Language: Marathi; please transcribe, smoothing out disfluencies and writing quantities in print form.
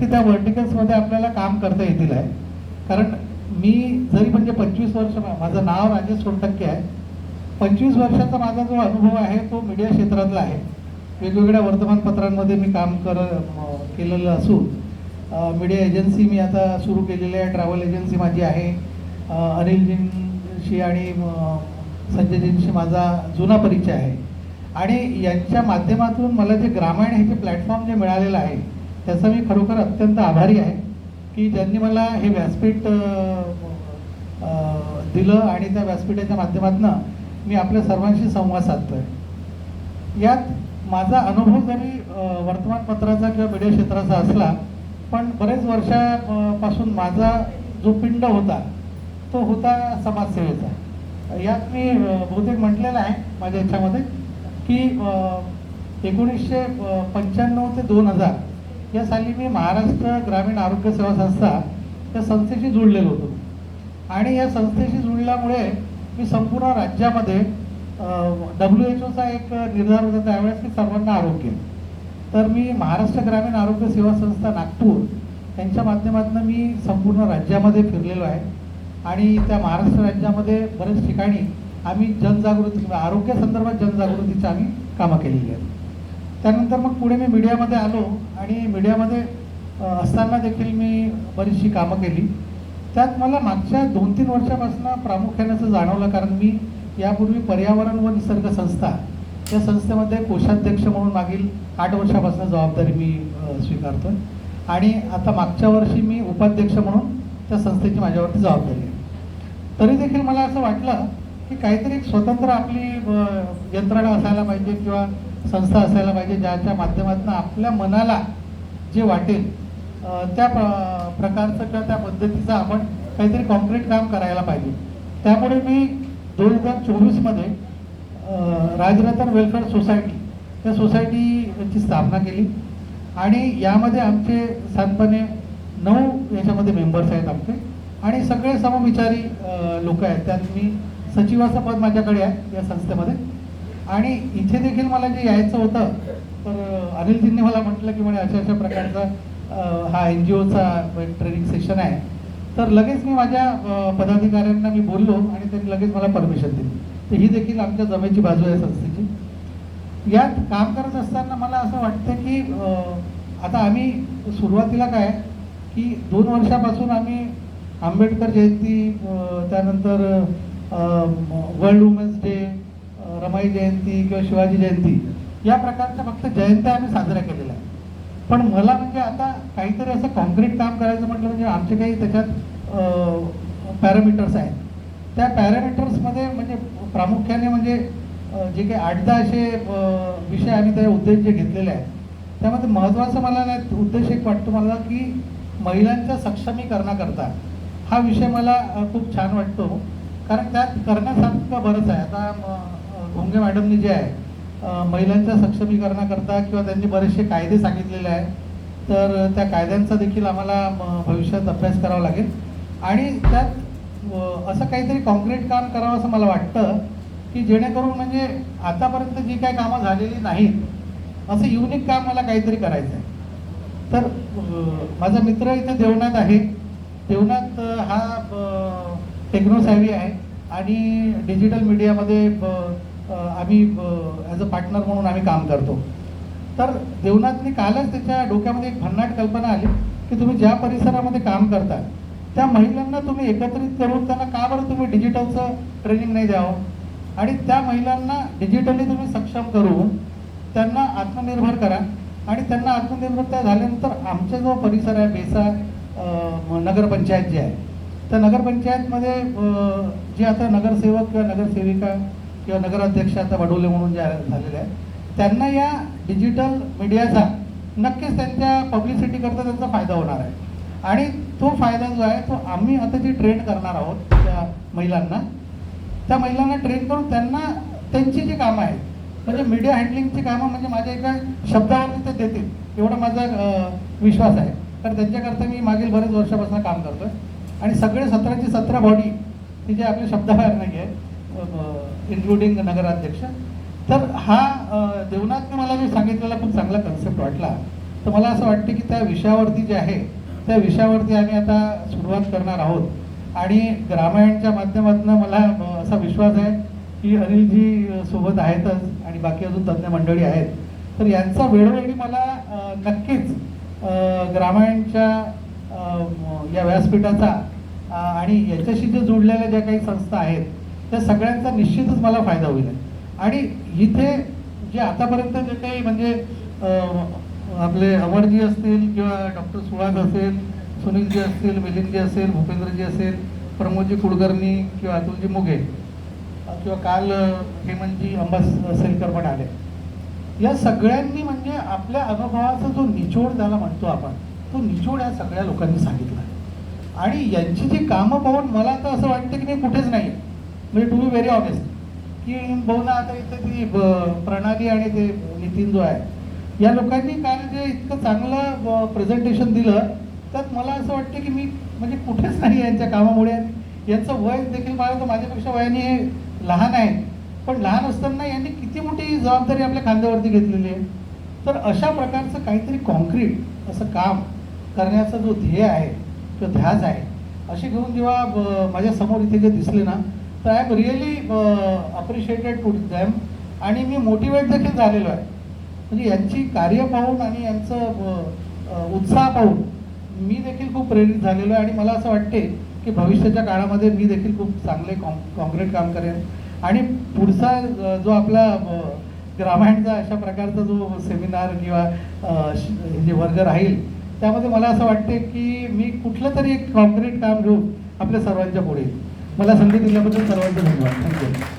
की त्या व्हर्टिकल्समध्ये आपल्याला काम करता येतील आहे. कारण मी जरी म्हणजे 25 वर्ष, माझं नाव राजेश सोनटक्के आहे, 25 वर्षाचा माझा जो अनुभव आहे तो मीडिया क्षेत्रातला आहे. वेगवेगळ्या वर्तमानपत्रांमध्ये मी काम केलेलं असून मीडिया एजन्सी मी आता सुरू केलेली आहे, ट्रॅव्हल एजन्सी माझी आहे. अनिलजींशी आणि संजयजींशी माझा जुना परिचय आहे आणि यांच्या माध्यमातून मला जे ग्रामीण हे जे प्लॅटफॉर्म जे मिळालेलं आहे त्याचा मी खरोखर अत्यंत आभारी आहे की ज्यांनी मला हे व्यासपीठ दिलं आणि त्या व्यासपीठाच्या माध्यमातून मी आपल्या सर्वांशी संवाद साधतोय. यात माझा अनुभव जरी वर्तमानपत्राचा किंवा मीडिया क्षेत्राचा असला पण बरेच वर्षापासून माझा जो पिंड होता तो होता समाजसेवेचा. यात मी बहुतेक म्हटलेलं आहे माझ्या याच्यामध्ये की 1995 ते 2000 या साली मी महाराष्ट्र ग्रामीण आरोग्य सेवा संस्था या संस्थेशी जुळलेलो होतो आणि या संस्थेशी जुळल्यामुळे मी संपूर्ण राज्यामध्ये WHO एक निर्धार होता त्यावेळेस की सर्वांना आरोग्य. तर मी महाराष्ट्र ग्रामीण आरोग्य सेवा संस्था नागपूर यांच्या माध्यमातून मी संपूर्ण राज्यामध्ये फिरलेलो आहे आणि त्या महाराष्ट्र राज्यामध्ये बरेच ठिकाणी आम्ही जनजागृती आरोग्य संदर्भात जनजागृतीची आम्ही कामं केलेली आहेत. त्यानंतर मग पुढे मी मीडियामध्ये आलो आणि मीडियामध्ये असताना देखील मी बरीचशी कामं केली. त्यात मला मागच्या 2-3 वर्षापासून प्रामुख्याने असं जाणवलं, कारण मी यापूर्वी पर्यावरण व निसर्ग संस्था या संस्थेमध्ये कोषाध्यक्ष म्हणून मागील 8 वर्षापासून जबाबदारी मी स्वीकारतो आणि आता मागच्या वर्षी मी उपाध्यक्ष म्हणून त्या संस्थेची माझ्यावरती जबाबदारी आहे. तरी देखील मला असं वाटलं की काहीतरी स्वतंत्र आपली यंत्रणा असायला पाहिजे किंवा संस्था असायला पाहिजे ज्याच्या माध्यमातून आपल्या मनाला जे वाटेल त्या प्रकारचं किंवा त्या पद्धतीचं आपण काहीतरी कॉन्क्रीट काम करायला पाहिजे. त्यामुळे मी 2024मध्ये राजरत्न वेलफेअर सोसायटी या सोसायटीची स्थापना केली आणि यामध्ये आमचे साधारणपणे 9 याच्यामध्ये मेंबर्स आहेत आमचे आणि सगळे समविचारी लोक आहेत. त्यात मी सचिवाचं पद माझ्याकडे आहे या संस्थेमध्ये आणि इथे देखील मला जे यायचं होतं तर अनिलजींनी मला म्हटलं की म्हणे अशा प्रकारचा हा NGOचा ट्रेनिंग सेशन आहे. तर लगेच मी माझ्या पदाधिकाऱ्यांना मी बोललो आणि त्यांनी लगेच मला परमिशन दिली. तर ही देखील आमच्या जमेची बाजू आहे संस्थेची. यात काम करत असताना मला असं वाटतं की आता आम्ही सुरुवातीला काय की 2 वर्षापासून आम्ही आंबेडकर जयंती, त्यानंतर वर्ल्ड वुमेन्स डे, रमाई जयंती किंवा शिवाजी जयंती या प्रकारच्या फक्त जयंत्या आम्ही साजऱ्या केलेल्या आहेत. पण मला म्हणजे आता काहीतरी असं कॉन्क्रीट काम करायचं म्हटलं म्हणजे आमचे काही त्याच्यात पॅरामीटर्स आहेत. त्या पॅरामीटर्समध्ये म्हणजे प्रामुख्याने म्हणजे जे काही 8-10 असे विषय आम्ही त्या उद्देश जे घेतलेले आहेत त्यामध्ये महत्त्वाचं मला नाही उद्देश एक वाटतो मला की महिलांच्या सक्षमीकरणाकरता हा विषय मला खूप छान वाटतो. कारण त्यात करण्यासारखं बरंच आहे. आता घोंगे मॅडमनी जे आहे महिलांच्या सक्षमीकरणाकरता किंवा त्यांनी बरेचसे कायदे सांगितलेले आहेत तर त्या कायद्यांचा देखील आम्हाला भविष्यात अभ्यास करावा लागेल आणि त्यात असं काहीतरी कॉन्क्रीट काम करावं असं मला वाटतं की जेणेकरून म्हणजे आतापर्यंत जी काही कामं झालेली नाहीत असं युनिक काम मला काहीतरी करायचं आहे. तर माझा मित्र इथे देवनाथ आहे. देवनाथ हा टेक्नोसॅव्ही आहे आणि डिजिटल मीडियामध्ये आम्ही ॲज अ पार्टनर म्हणून आम्ही काम करतो. तर देवनाथने कालच त्याच्या डोक्यामध्ये एक भन्नाट कल्पना आली की तुम्ही ज्या परिसरामध्ये काम करता त्या महिलांना तुम्ही एकत्रित करून त्यांना का बरं तुम्ही डिजिटलचं ट्रेनिंग नाही द्यावं आणि त्या महिलांना डिजिटली तुम्ही सक्षम करून त्यांना आत्मनिर्भर करा आणि त्यांना आत्मनिर्भरता झाल्यानंतर आमचा जो परिसर आहे बेसा नगरपंचायत जी आहे त्या नगरपंचायतमध्ये जे आता नगरसेवक किंवा नगरसेविका किंवा नगराध्यक्ष आता वडोले म्हणून जे झालेले आहेत त्यांना या डिजिटल मीडियाचा नक्कीच त्यांच्या पब्लिसिटीकरता त्यांचा फायदा होणार आहे आणि तो फायदा जो आहे तो आम्ही आता जी ट्रेन करणार आहोत त्या महिलांना ट्रेन करून त्यांना त्यांची जी कामं आहेत म्हणजे मीडिया हँडलिंगची कामं म्हणजे माझ्या एका शब्दावरती ते देतील एवढा माझा विश्वास आहे. कारण त्यांच्याकरता मी मागील बरेच वर्षापासून काम करतो आणि सगळे 17ची 17 बॉडी ती जे आपल्या शब्दाबाहेर नाही आहे इन्क्लुडिंग नगराध्यक्ष. तर हा देवनाथने मला जे सांगितलेला खूप चांगला कन्सेप्ट वाटला तर मला असं वाटतं की त्या विषयावरती जे आहे त्या विषयावरती आम्ही आता सुरुवात करणार आहोत. आणि ग्रामायणच्या माध्यमातून मला असा विश्वास आहे की अनिलजी सोबत आहेतच आणि बाकी अजून तज्ज्ञ मंडळी आहेत, तर यांचा वेळोवेळी मला नक्कीच ग्रामायणच्या या व्यासपीठाचा आणि याच्याशी जे जोडलेल्या ज्या काही संस्था आहेत त्या सगळ्यांचा निश्चितच मला फायदा होईल. आणि इथे जे आतापर्यंत जे काही म्हणजे आपले अमरजी असतील किंवा डॉक्टर सुहास असेल, सुनीलजी असतील, मिलिंदजी असेल, भूपेंद्रजी असेल, प्रमोदजी कुलकर्णी किंवा अतुलजी मुगे किंवा काल हेमंतजी अंबासेलकर पण आले, या सगळ्यांनी म्हणजे आपल्या अनुभवाचा जो निचोड त्याला म्हणतो आपण, तो निचोड या सगळ्या लोकांनी सांगितला. आणि यांची जी कामं पाहून मला तर असं वाटतं की नाही कुठेच नाही, म्हणजे टू बी व्हेरी ऑनेस्ट, की बहुना आता इथं ती प्रणाली आणि ते नितीन जो आहे, या लोकांनी काल जे इतकं चांगलं प्रेझेंटेशन दिलं त्यात मला असं वाटतं की मी म्हणजे कुठेच नाही यांच्या कामामुळे. यांचं वय देखील मला तर माझ्यापेक्षा वयाने हे लहान आहे, पण लहान असताना यांनी किती मोठी जबाबदारी आपल्या खांद्यावरती घेतलेली आहे. तर अशा प्रकारचं काहीतरी कॉन्क्रीट असं काम करण्याचा जो ध्येय आहे किंवा ध्यास आहे, असे घेऊन जेव्हा माझ्या समोर इथे जे दिसले ना, तर I am really appreciated to them आणि मी मोटिवेट देखील झालेलो आहे. म्हणजे यांची कार्य पाहून आणि यांचं उत्साह पाहून मी देखील खूप प्रेरित झालेलो आहे. आणि मला असं वाटते की भविष्याच्या काळामध्ये मी देखील खूप चांगले कॉन्क्रीट काम करेन. आणि पुढचा जो आपला ग्रामायणचा अशा प्रकारचा जो सेमिनार किंवा जे वर्ग राहील त्यामध्ये मला असं वाटते की मी कुठलं तरी एक कॉन्क्रीट काम घेऊन आपल्या सर्वांच्या पुढे. मला संधी दिल्याबद्दल सर्वांचे धन्यवाद. थँक्यू.